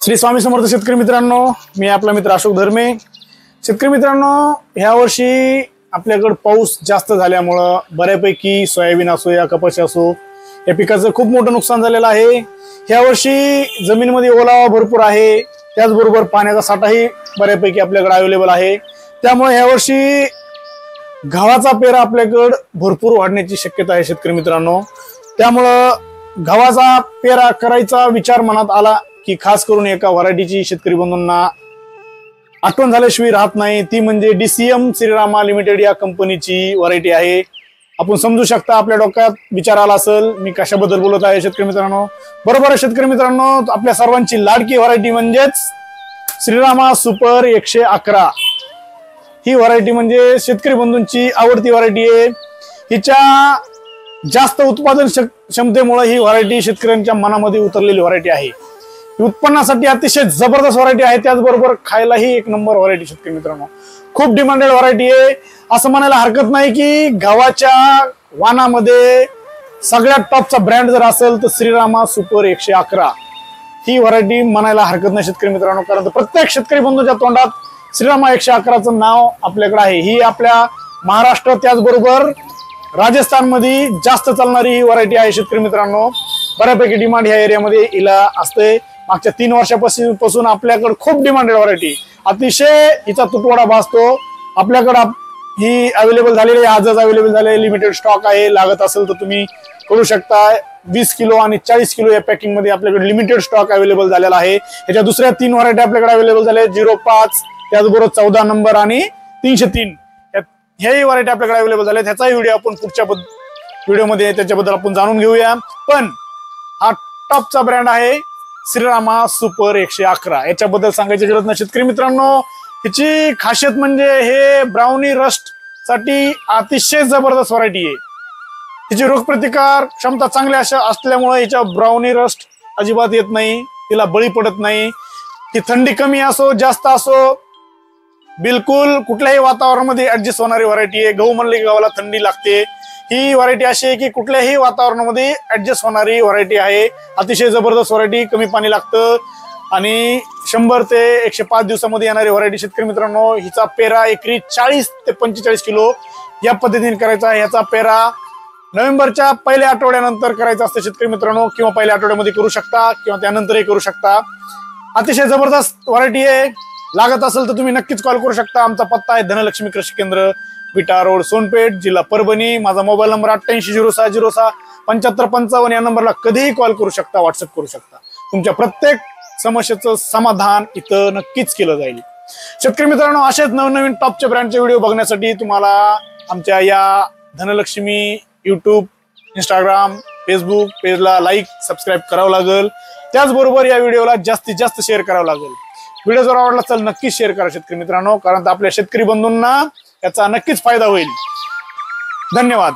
श्री स्वामी समर्थ शेतकरी मित्रांनो, मी आपला मित्र अशोक धर्मे। शेतकरी मित्रांनो, ह्या वर्षी आपल्याकडे पाऊस जास्त झाल्यामुळे बऱ्यापैकी सोयाबीन असो या कपाशी असो या पिकाचं खूप मोठं नुकसान झालेलं आहे। ह्या वर्षी जमिनीमध्ये ओलावा भरपूर आहे, त्याचबरोबर पाण्याचा साठाही बऱ्यापैकी आपल्याकडे अवेलेबल आहे। त्यामुळे ह्या वर्षी गव्हाचा पेरा आपल्याकडे भरपूर वाढण्याची शक्यता आहे शेतकरी मित्रांनो। त्यामुळे गव्हाचा पेरा करायचा विचार मनात आला की खास करून एका व्हरायटीची शेतकरी बंधूंना आठवण झाल्याशिवाय राहत नाही, ती म्हणजे DCM श्रीरामा लिमिटेड या कंपनीची व्हरायटी आहे। आपण समजू शकता, आपल्या डोक्यात विचार आला असेल मी कशाबद्दल बोलत आहे शेतकरी मित्रांनो। बरोबर आहे शेतकरी मित्रांनो, आपल्या सर्वांची लाडकी व्हरायटी म्हणजेच श्रीरामा सुपर 111 ही व्हरायटी म्हणजे शेतकरी बंधूंची आवडती व्हरायटी आहे। हिच्या जास्त उत्पादन क्षमतेमुळे ही व्हरायटी शेतकऱ्यांच्या मनामध्ये उतरलेली व्हरायटी आहे। उत्पन्नासाठी अतिशय जबरदस्त व्हरायटी आहे, त्याचबरोबर खायलाही एक नंबर व्हरायटी शेतकरी मित्रांनो। खूप डिमांडेड व्हरायटी आहे, असं म्हणायला हरकत नाही की गव्हाच्या वाणामध्ये सगळ्यात टॉपचा ब्रँड जर असेल तर श्रीरामा सुपर 111 ही व्हरायटी म्हणायला हरकत नाही शेतकरी मित्रांनो। कारण प्रत्येक शेतकरी बंधूच्या तोंडात श्रीरामा 111चं नाव आपल्याकडे आहे। ही आपल्या महाराष्ट्र त्याचबरोबर राजस्थान मध्ये जास्त चालणारी ही व्हरायटी आहे शेतकरी मित्रांनो। बऱ्यापैकी डिमांड ह्या एरियामध्ये हिला असते। मागच्या 3 वर्षापासून आपल्याकडे खूप डिमांडेड व्हरायटी, अतिशय हिचा तुटवडा भासतो। आपल्याकडे ही अवेलेबल झालेली, आजच अवेलेबल झालेली लिमिटेड स्टॉक आहे। लागत असेल तर तुम्ही करू शकता। 20 किलो आणि 40 किलो या पॅकिंग मध्ये आपल्याकडे लिमिटेड स्टॉक अवेलेबल झालेला आहे। ह्याच्या दुसऱ्या 3 व्हरायटी आपल्याकडे अवेलेबल झाल्या, 05 त्याचबरोबर 14 नंबर आणि 303 ह्याही व्हरायटी आपल्याकडे अवेलेबल झाल्या। त्याचाही व्हिडिओ आपण पुढच्या व्हिडिओमध्ये त्याच्याबद्दल आपण जाणून घेऊया। पण हा टॉपचा ब्रँड आहे श्रीरामा सुपर 111, याच्याबद्दल सांगायची गरज नाही शेतकरी मित्रांनो। हिची खासियत म्हणजे हे ब्राउनी रस्ट साठी अतिशय जबरदस्त व्हरायटी आहे। हिची रोगप्रतिकार क्षमता चांगली असल्यामुळे हिच्या ब्राउनी रस्ट अजिबात येत नाही, तिला बळी पडत नाही। ती थंडी कमी असो जास्त असो बिलकुल कुठल्याही वातावरणामध्ये ऍडजस्ट होणारी व्हरायटी आहे। गहू म्हणले की गव्हाला थंडी लागते, ही व्हरायटी अशी आहे की कुठल्याही वातावरणामध्ये ऍडजस्ट होणारी व्हरायटी आहे। अतिशय जबरदस्त व्हरायटी, कमी पाणी लागतं आणि 100 ते 105 दिवसामध्ये येणारी व्हरायटी शेतकरी मित्रांनो। हिचा पेरा एकरी 40 ते 45 किलो या पद्धतीने करायचा आहे। ह्याचा पेरा नोव्हेंबरच्या पहिल्या आठवड्यानंतर करायचा असतं शेतकरी मित्रांनो, किंवा पहिल्या आठवड्यामध्ये करू शकता किंवा त्यानंतरही करू शकता। अतिशय जबरदस्त व्हरायटी आहे। लागत असेल तर तुम्ही नक्कीच कॉल करू शकता। आमचा पत्ता आहे धनलक्ष्मी कृषी केंद्र, विटा रोड, सोनपेठ, जिल्हा परभणी। माझा मोबाईल नंबर 8806067555 या नंबरला कधीही कॉल करू शकता, व्हॉट्सअप करू शकता। तुमच्या प्रत्येक समस्येचं समाधान इथं नक्कीच केलं जाईल। शेतकरी मित्रांनो, असेच नवनवीन टॉपच्या ब्रँडचे व्हिडिओ बघण्यासाठी तुम्हाला आमच्या या धनलक्ष्मी यूट्यूब, इंस्टाग्राम, फेसबुक पेजला लाईक, सबस्क्राईब करावं लागेल। त्याचबरोबर या व्हिडिओला जास्तीत जास्त शेअर करावं लागेल। व्हिडिओ जर आवडला तर नक्कीच शेअर करा शेतकरी मित्रांनो, कारण आपल्या शेतकरी बंधूंना याचा नक्कीच फायदा होईल। धन्यवाद।